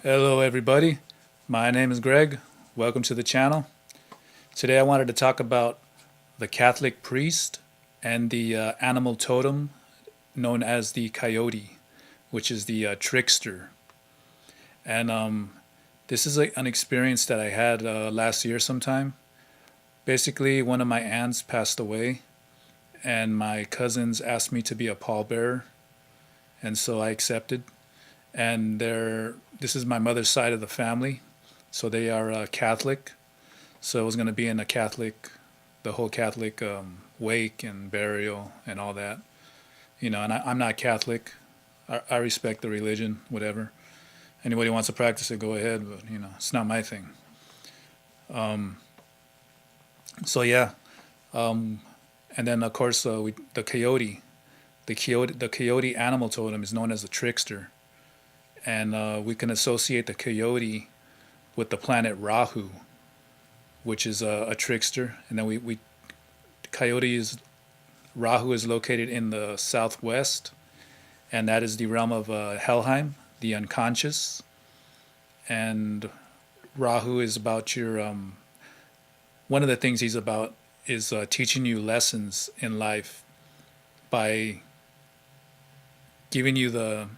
Hello everybody, my name is Greg. Welcome to the channel. Today I wanted to talk about the Catholic priest and the animal totem known as the Coyote, which is the Trickster. And this is an experience that I had last year sometime. Basically, one of my aunts passed away and my cousins asked me to be a pallbearer, and so I accepted. And this is my mother's side of the family, so they are Catholic. So it was going to be in the whole Catholic wake and burial and all that, And I'm not Catholic. I respect the religion, whatever. Anybody wants to practice it, go ahead, but it's not my thing. So yeah, and then of course the coyote animal totem is known as the Trickster. And we can associate the coyote with the planet Rahu, which is a trickster. And then Rahu is located in the southwest, and that is the realm of Helheim, the unconscious. And Rahu is about one of the things he's about is teaching you lessons in life by giving you the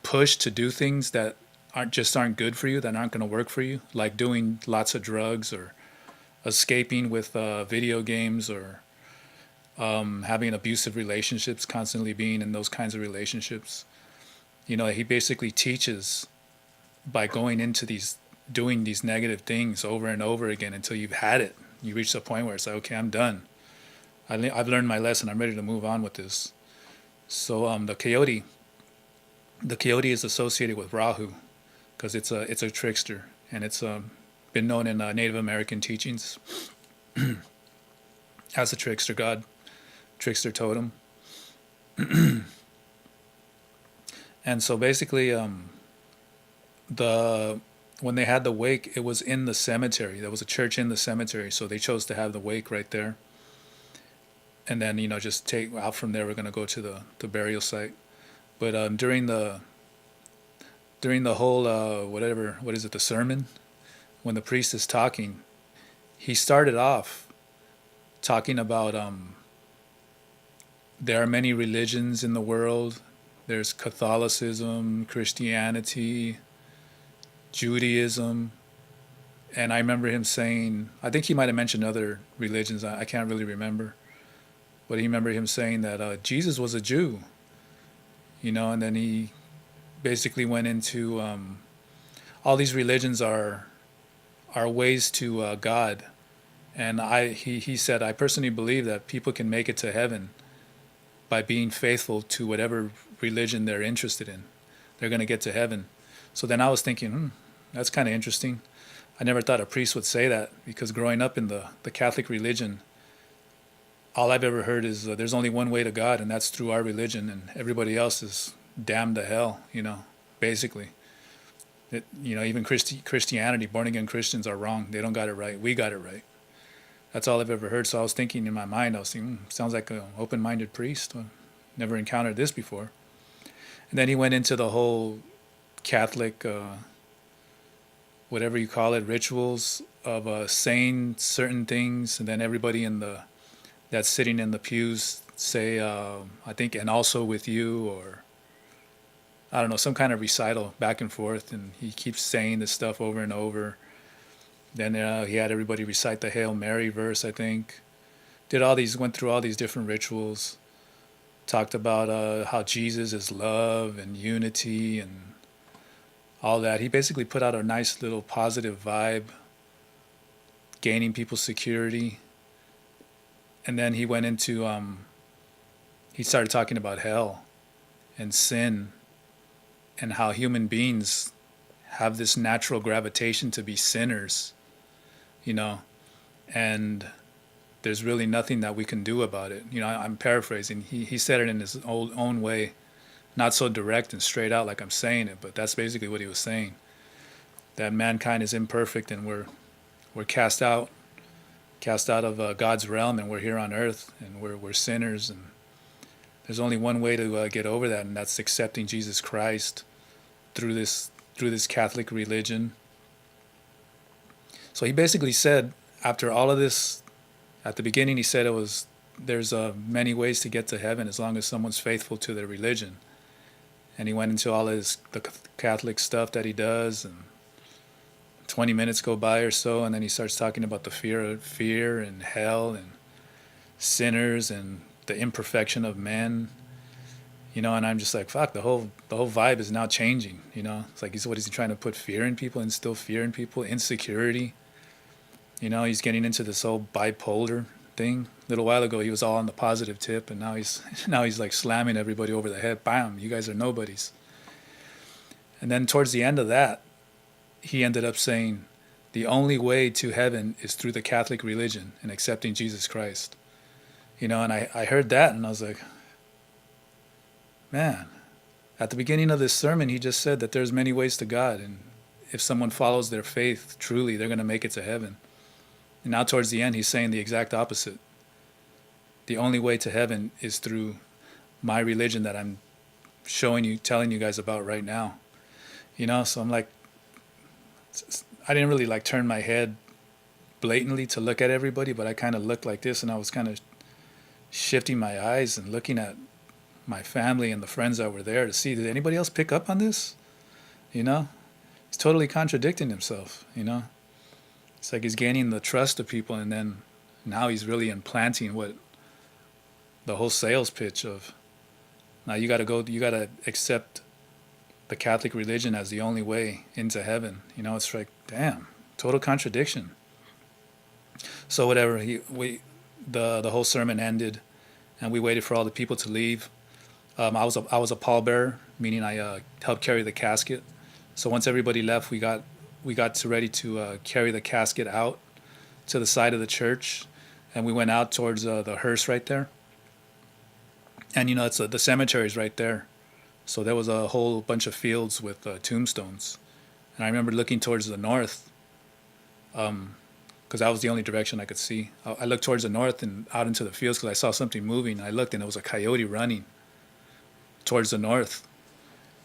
push to do things that aren't good for you, that aren't going to work for you, like doing lots of drugs or escaping with video games or having abusive relationships, constantly being in those kinds of relationships. He basically teaches by going into doing these negative things over and over again until you've had it. You reach the point where it's like, okay, I'm done. I've learned my lesson. I'm ready to move on with this. So the coyote is associated with Rahu because it's a trickster, and it's been known in Native American teachings as a trickster god, trickster totem. And so basically, when they had the wake, it was in the cemetery. There was a church in the cemetery, so they chose to have the wake right there. And then just take out from there. We're going to go to the burial site. But during the whole the sermon, when the priest is talking, he started off talking about there are many religions in the world. There's Catholicism, Christianity, Judaism, and I remember him saying, I think he might have mentioned other religions. I can't really remember, but he remember him saying that Jesus was a Jew. And then he basically went into all these religions are ways to God, and he said, I personally believe that people can make it to heaven by being faithful to whatever religion they're interested in. They're going to get to heaven. So then I was thinking, that's kind of interesting. I never thought a priest would say that, because growing up in the Catholic religion, all I've ever heard is there's only one way to God, and that's through our religion, and everybody else is damned to hell, basically. Even Christianity, born-again Christians are wrong. They don't got it right. We got it right. That's all I've ever heard. So I was thinking in my mind, I was thinking, sounds like an open-minded priest. Never encountered this before. And then he went into the whole Catholic, whatever you call it, rituals of saying certain things, and then everybody that's sitting in the pews say, I think, and also with you, or I don't know, some kind of recital back and forth, and he keeps saying this stuff over and over. Then he had everybody recite the Hail Mary verse, I think. Went through all these different rituals, talked about how Jesus is love and unity and all that. He basically put out a nice little positive vibe, gaining people's security. And then he went into, he started talking about hell and sin and how human beings have this natural gravitation to be sinners, and there's really nothing that we can do about it. I'm paraphrasing. He said it in his own way, not so direct and straight out like I'm saying it, but that's basically what he was saying, that mankind is imperfect and we're cast out of God's realm, and we're here on earth, and we're sinners, and There's only one way to get over that, and that's accepting Jesus Christ through this through this Catholic religion. So he basically said, after all of this, at the beginning he said there's many ways to get to heaven as long as someone's faithful to their religion. And he went into all the Catholic stuff that he does, and 20 minutes go by or so, and then he starts talking about the fear and hell and sinners and the imperfection of men. And I'm just like, fuck, the whole vibe is now changing. It's like, what is he trying to put fear in people, instill fear in people, insecurity? He's getting into this whole bipolar thing. A little while ago he was all on the positive tip, and now he's like slamming everybody over the head. Bam, you guys are nobodies. And then towards the end of that, he ended up saying, the only way to heaven is through the Catholic religion and accepting Jesus Christ. And I heard that, and I was like, man, at the beginning of this sermon, he just said that there's many ways to God, and if someone follows their faith truly, they're going to make it to heaven. And now towards the end, he's saying the exact opposite. The only way to heaven is through my religion that I'm telling you guys about right now. So I'm like, I didn't really like turn my head blatantly to look at everybody, but I kind of looked like this, and I was kind of shifting my eyes and looking at my family and the friends that were there to see, did anybody else pick up on this? He's totally contradicting himself. It's like he's gaining the trust of people, and then now he's really implanting what the whole sales pitch of, now you got to accept the Catholic religion as the only way into heaven. It's like, damn, total contradiction. So whatever, the whole sermon ended, and we waited for all the people to leave. I was a pallbearer, meaning I helped carry the casket. So once everybody left, we got ready to carry the casket out to the side of the church, and we went out towards the hearse right there. And it's the cemetery's right there. So there was a whole bunch of fields with tombstones. And I remember looking towards the north, because that was the only direction I could see. I looked towards the north and out into the fields because I saw something moving. I looked, and it was a coyote running towards the north.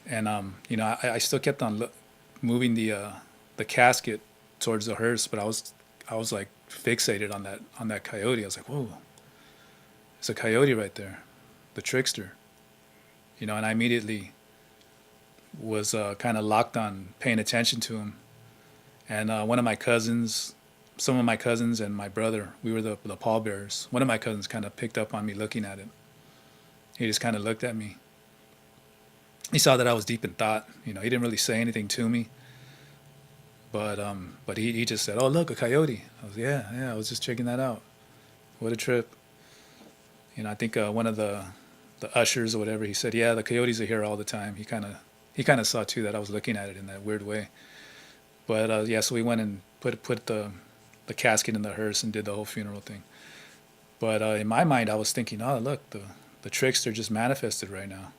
And I still kept on moving the casket towards the hearse, but I was like fixated on that coyote. I was like, whoa, it's a coyote right there, the Trickster. And I immediately was kind of locked on paying attention to him. And some of my cousins and my brother, we were the pallbearers. One of my cousins kind of picked up on me looking at it. He just kind of looked at me. He saw that I was deep in thought. He didn't really say anything to me. But he just said, "Oh, look, a coyote." I was, yeah, I was just checking that out. What a trip. I think one of the ushers or whatever, he said, "Yeah, the coyotes are here all the time." He kind of saw too that I was looking at it in that weird way. But so we went and put the casket in the hearse and did the whole funeral thing. But in my mind, I was thinking, "Oh, look, the Trickster just manifested right now."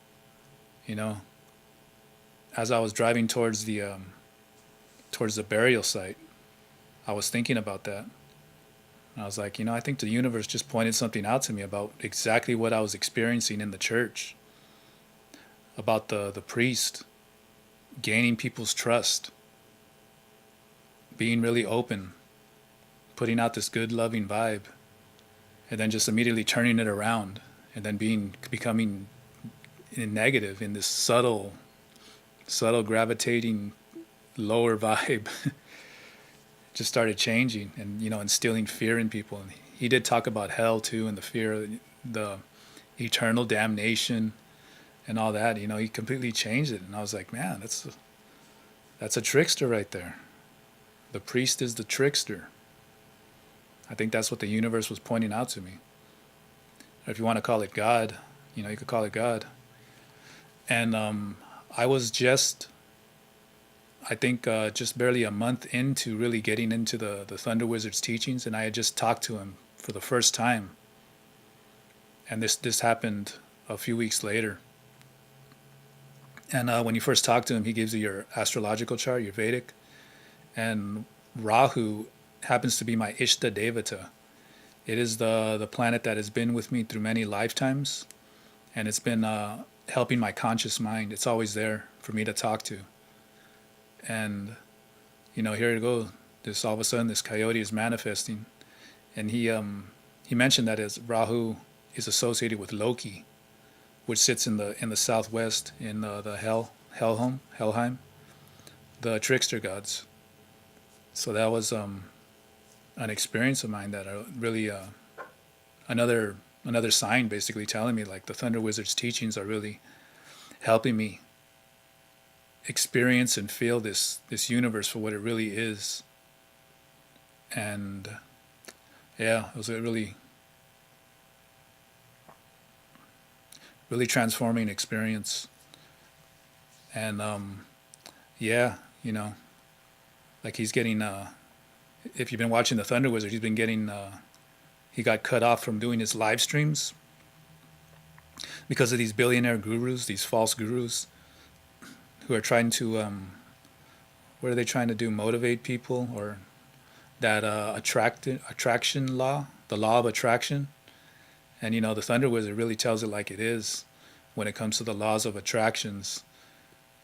As I was driving towards the burial site, I was thinking about that. And I was like, I think the universe just pointed something out to me about exactly what I was experiencing in the church. About the priest gaining people's trust, being really open, putting out this good, loving vibe, and then just immediately turning it around, and then becoming negative in this subtle gravitating lower vibe. Just started changing and instilling fear in people. And he did talk about hell too, and the fear, the eternal damnation and all that. He completely changed it. And I was like, man, that's a trickster right there. The priest is the trickster. I think that's what the universe was pointing out to me. Or if you want to call it God, you could call it God. And I was just barely a month into really getting into the Thunder Wizard's teachings, and I had just talked to him for the first time. And this happened a few weeks later. And when you first talk to him, he gives you your astrological chart, your Vedic. And Rahu happens to be my Ishta Devata. It is the planet that has been with me through many lifetimes, and it's been helping my conscious mind. It's always there for me to talk to. And here it goes. This all of a sudden, this coyote is manifesting, and he mentioned that as Rahu is associated with Loki, which sits in the southwest in the Helheim, the trickster gods. So that was an experience of mine that really another sign, basically telling me like the Thunder Wizard's teachings are really helping me experience and feel this universe for what it really is. And yeah, it was a really transforming experience. And yeah, like he's getting if you've been watching the Thunder Wizard, he's been getting he got cut off from doing his live streams because of these billionaire gurus, these false gurus who are trying to what are they trying to do, motivate people, or that attraction law, the law of attraction. And the Thunder Wizard really tells it like it is when it comes to the laws of attractions.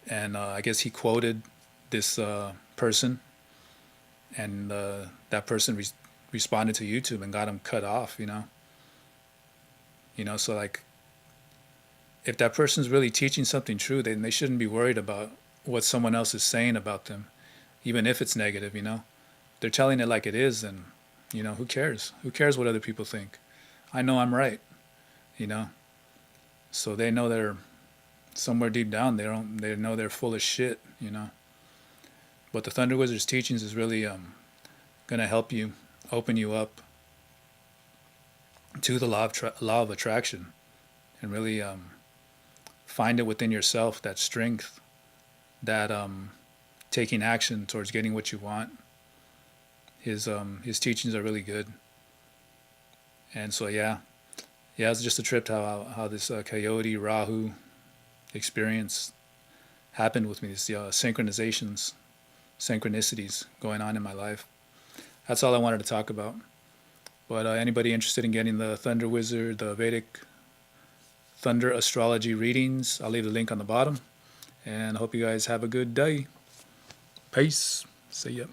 And I guess he quoted this person, and that person responded to YouTube and got him cut off. So like, if that person's really teaching something true, then they shouldn't be worried about what someone else is saying about them, even if it's negative. They're telling it like it is, and who cares? Who cares what other people think? I know I'm right. So they know they're somewhere deep down. They know they're full of shit. But the Thunder Wizard's teachings is really gonna help you, open you up to the law of attraction, and really find it within yourself, that strength, that taking action towards getting what you want. His teachings are really good. And so yeah, it's just a trip to how this Coyote Rahu experience happened with me. These synchronicities going on in my life. That's all I wanted to talk about. But anybody interested in getting the Thunder Wizard, the Vedic Thunder Astrology readings, I'll leave the link on the bottom. And I hope you guys have a good day. Peace. See ya.